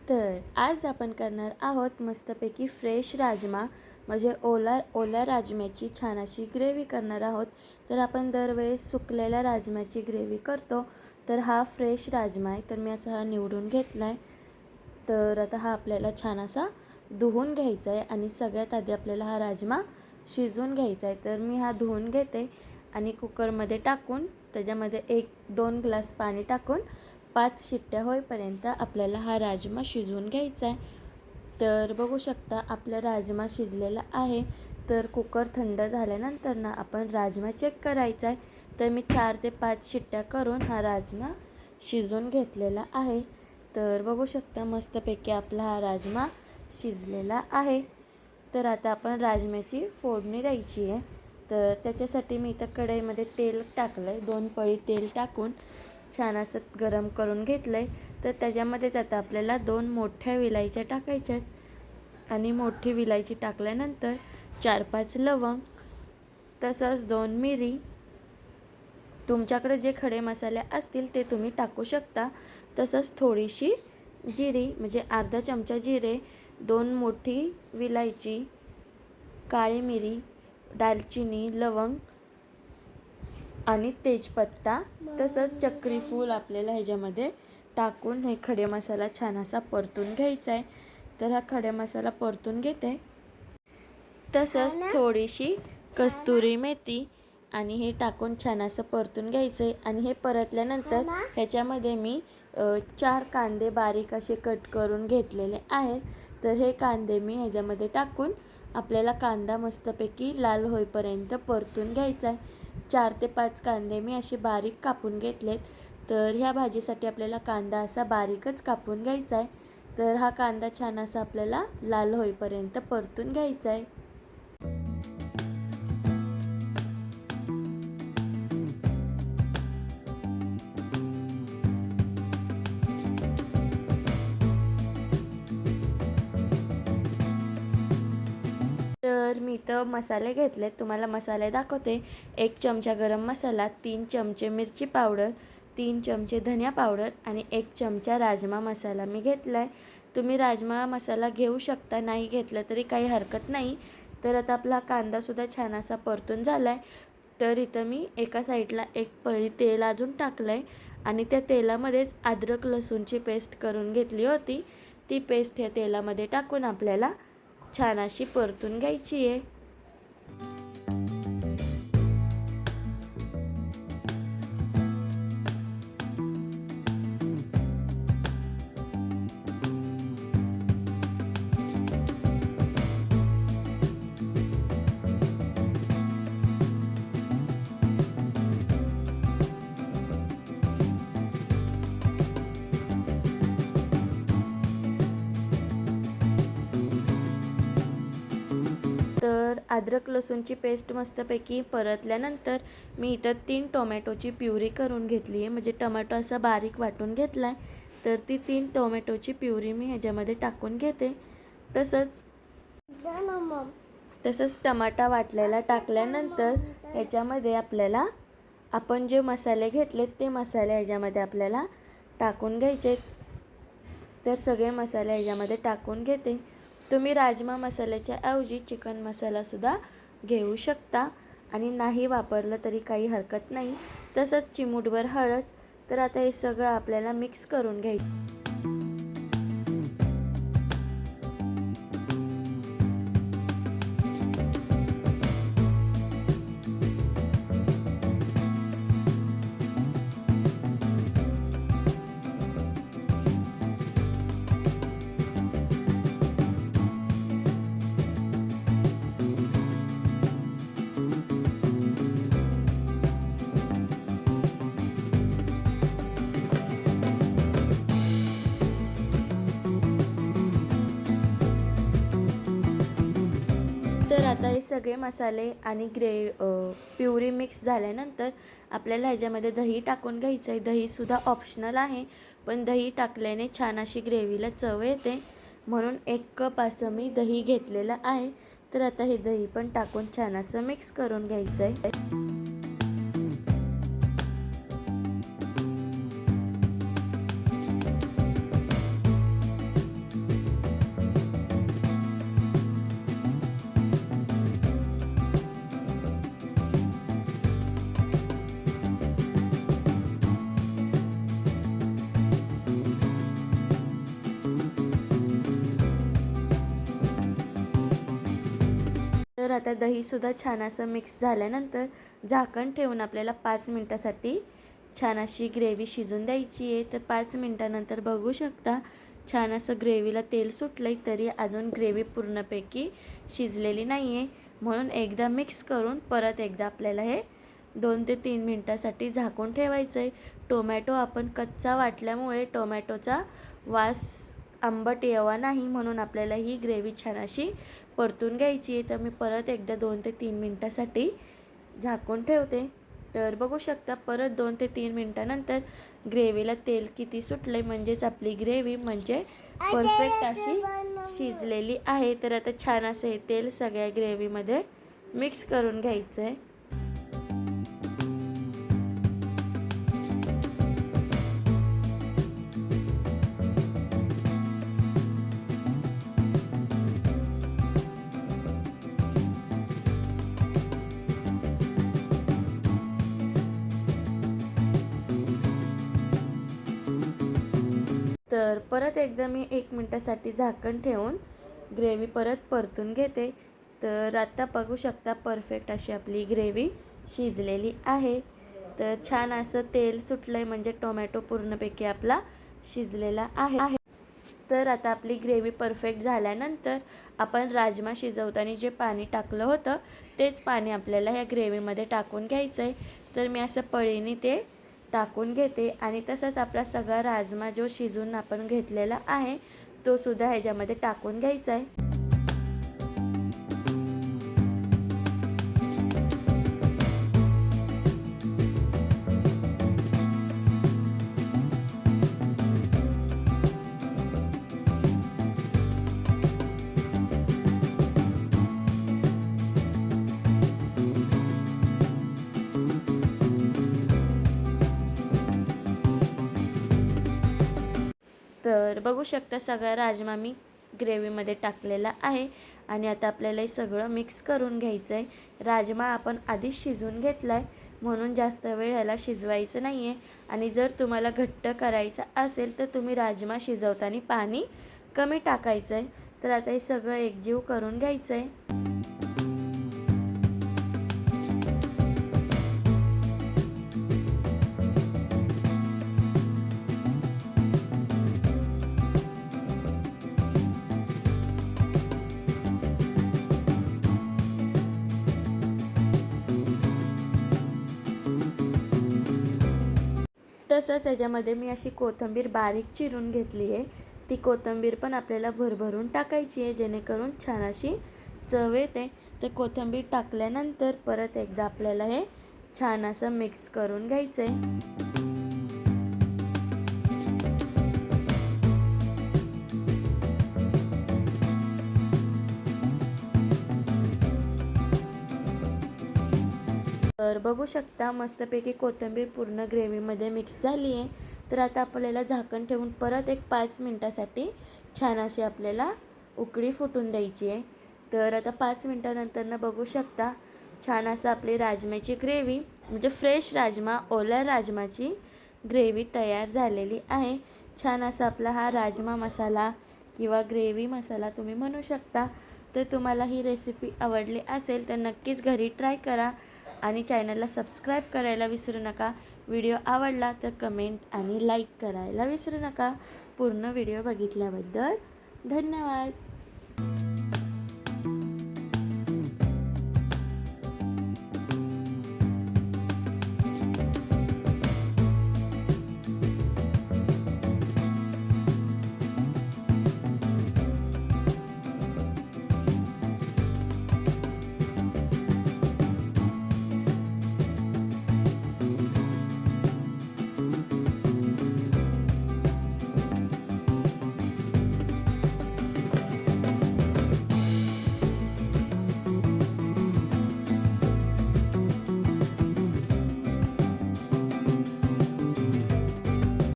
तर आज आपण करणार आहोत मस्तपैकी फ्रेश राजमा, म्हणजे ओल्या राजम्याची छान अशी ग्रेव्ही करणार आहोत। तर आपण दरवेळेस सुकलेल्या राजम्याची ग्रेव्ही करतो, तर हा फ्रेश राजमा आहे। तर मी असा हा निवडून घेतला आहे। तर आता हा आपल्याला छान असा धुवून घ्यायचा आहे आणि सगळ्यात आधी आपल्याला हा राजमा शिजवून घ्यायचा आहे। तर मी हा धुवून घेते आणि कुकरमध्ये टाकून त्याच्यामध्ये 1-2 ग्लास पाणी टाकून 5 शिट्ट्या होईपर्यंत आपल्याला हा राजमा शिजवून घ्यायचा आहे। तर बघू शकता आपला राजमा शिजलेला आहे। तर कुकर थंड झाल्यानंतर ना आपण राजमा चेक करायचा आहे। तर मी 4 ते 5 शिट्ट्या करून हा राजमा शिजवून घेतलेला आहे। तर बघू शकता मस्तपैकी आपला हा राजमा शिजलेला आहे। तर आता आपण राजम्याची फोडणी द्यायची आहे। तर त्याच्यासाठी मी इथं कढईमध्ये तेल टाकलं आहे। 2 पळी तेल टाकून छान असं गरम करून घेतलं आहे। तर त्याच्यामध्येच आता आपल्याला 2 मोठ्या विलायच्या टाकायच्या आहेत आणि मोठी विलायची टाकल्यानंतर 4-5 लवंग, तसंच 2 मिरी, तुमच्याकडे जे खडे मसाले असतील ते तुम्ही टाकू शकता। तसंच थोडीशी जिरी, म्हणजे अर्धा चमचा जिरे, 2 मोठी विलायची, काळी मिरी, दालचिनी, लवंग आणि तेजपत्ता, तसंच चक्री फूल आपल्याला ह्याच्यामध्ये टाकून हे खडे मसाला छान असा परतून घ्यायचा आहे। तर हा खडे मसाला परतून घेते। तसंच थोडीशी कस्तुरी मेथी आणि हे टाकून छान असं परतून घ्यायचं आहे। आणि हे परतल्यानंतर ह्याच्यामध्ये मी 4 कांदे बारीक असे कट करून घेतलेले आहेत। तर हे कांदे मी ह्याच्यामध्ये टाकून आपल्याला कांदा मस्तपैकी लाल होईपर्यंत परतून घ्यायचा आहे। 4 ते 5 कांदे मी असे बारीक कापून घेतलेत। तर ह्या भाजीसाठी आपल्याला कांदा असा बारीकच कापून घ्यायचा आहे। तर हा कांदा छान असा आपल्याला लाल होईपर्यंत परतून घ्यायचा आहे। तर मी इथं मसाले घेतलेत, तुम्हाला मसाले दाखवते। 1 चमचा गरम मसाला, 3 चमचे मिरची पावडर, 3 चमचे धनिया पावडर आणि 1 चमचा राजमा मसाला मी घेतला आहे। तुम्ही राजमा मसाला घेऊ शकता, नाही घेतलं तरी काही हरकत नाही। तर आता आपला कांदासुद्धा छान असा परतून झाला आहे। तर इथं मी एका साईडला 1 पळी तेल अजून टाकलं आहे आणि त्या तेलामध्येच अद्रक लसूणची पेस्ट करून घेतली होती। ती पेस्ट ह्या तेलामध्ये टाकून आपल्याला छान अशी परतून घ्यायची आहे। तर अद्रक लसूणची पेस्ट मस्तपैकी परतल्यानंतर मी इथं 3 टोमॅटोची प्युरी करून घेतली आहे, म्हणजे टोमॅटो असा बारीक वाटून घेतला आहे। तर ती 3 टोमॅटोची प्युरी मी ह्याच्यामध्ये टाकून घेते। तसंच टमाटा वाटलेला टाकल्यानंतर ह्याच्यामध्ये आपल्याला आपण जे मसाले घेतलेत ते मसाले ह्याच्यामध्ये आपल्याला टाकून घ्यायचे। तर सगळे मसाले ह्याच्यामध्ये टाकून घेते। तुम्ही राजमा मसाल्याच्या ऐवजी चिकन मसालासुद्धा घेऊ शकता आणि नाही वापरलं तरी काही हरकत नाही। तसंच चिमूटभर हळद। तर आता हे सगळं आपल्याला मिक्स करून घ्यायचं। तर आता हे सगळे मसाले आणि प्युरी मिक्स झाल्यानंतर आपल्याला ह्याच्यामध्ये दही टाकून घ्यायचं आहे। दहीसुद्धा ऑप्शनल आहे, पण दही टाकल्याने छान अशी ग्रेव्हीला चव येते, म्हणून 1 कप असं मी दही घेतलेलं आहे। तर आता हे दही पण टाकून छान असं मिक्स करून घ्यायचं आहे। तर आता दहीसुद्धा छान असं मिक्स झाल्यानंतर झाकण ठेवून आपल्याला 5 मिनटासाठी छान अशी ग्रेव्ही शिजून द्यायची आहे. तर 5 मिनटानंतर बघू शकता छान असं ग्रेव्हीला तेल सुटलं आहे, तरी अजून ग्रेव्ही पूर्णपैकी शिजलेली नाही आहे. म्हणून एकदा मिक्स करून परत एकदा आपल्याला हे 2 ते 3 मिनटासाठी झाकून ठेवायचं आहे. टोमॅटो आपण कच्चा वाटल्यामुळे टोमॅटोचा वास आंबट यावा नाही, म्हणून आपल्याला ही ग्रेव्ही छान अशी परतून घ्यायची आहे. तर मी परत एकदा 2 ते 3 मिनटासाठी झाकून ठेवते. तर बघू शकता परत 2 ते 3 मिनटानंतर ग्रेव्हीला तेल किती सुटले, म्हणजेच आपली ग्रेव्ही म्हणजे परफेक्ट अशी शिजलेली आहे. तर आता छान असं हे तेल सगळ्या ग्रेव्हीमध्ये मिक्स करून घ्यायचं आहे. तर परत एकदा मी 1 मिनटासाठी झाकण ठेवून ग्रेव्ही परत परतून घेते. तर आता बघू शकता परफेक्ट अशी आपली ग्रेव्ही शिजलेली आहे. तर छान असं तेल सुटलं आहे, म्हणजे टोमॅटो पूर्णपैकी आपला शिजलेला आहे. तर आता आपली ग्रेव्ही परफेक्ट झाल्यानंतर आपण राजमा शिजवताना जे पाणी टाकलं होतं तेच पाणी आपल्याला ह्या ग्रेव्हीमध्ये टाकून घ्यायचं आहे. तर मी असं पळीने ते टाकून घेते आणि तसंच आपला सगळा राजमा जो शिजून आपण घेतलेला आहे तो सुद्धा ह्याच्यामध्ये टाकून घ्यायचा आहे. तर बघू शकता सगळा राजमा मी ग्रेव्हीमध्ये टाकलेला आहे आणि आता आपल्याला हे सगळं मिक्स करून घ्यायचं आहे. राजमा आपण आधीच शिजवून घेतला आहे, म्हणून जास्त वेळ ह्याला शिजवायचं नाही आहे. आणि जर तुम्हाला घट्ट करायचं असेल तर तुम्ही राजमा शिजवताना पाणी कमी टाकायचं आहे. तर आता हे सगळं एकजीव करून घ्यायचं आहे. तसंच याच्यामध्ये मी अशी कोथिंबीर बारीक चिरून घेतली आहे. ती कोथिंबीर पण आपल्याला भरभरून टाकायची आहे, जेणेकरून छान अशी चव येते. तर कोथिंबीर टाकल्यानंतर परत एकदा आपल्याला हे छान असं मिक्स करून घ्यायचं आहे. तर बघू शकता मस्तपैकी कोथिंबीर पूर्ण ग्रेव्हीमध्ये मिक्स झाली आहे. तर आता आपल्याला झाकण ठेवून परत एक 5 मिनटासाठी छान अशी आपल्याला उकळी फुटून द्यायची आहे. तर आता 5 मिनटानंतर बघू शकता छान असं आपली राजम्याची ग्रेव्ही म्हणजे फ्रेश राजमा ओल्या राजमाची ग्रेव्ही तयार झालेली आहे. छान असा आपला हा राजमा मसाला किंवा ग्रेव्ही मसाला तुम्ही म्हणू शकता. तर तुम्हाला ही रेसिपी आवडली असेल तर नक्कीच घरी ट्राय करा आणि चॅनलला सबस्क्राईब करायला विसरू नका. व्हिडिओ आवडला तर कमेंट आणि लाईक करायला विसरू नका. पूर्ण व्हिडिओ बघितल्याबद्दल धन्यवाद.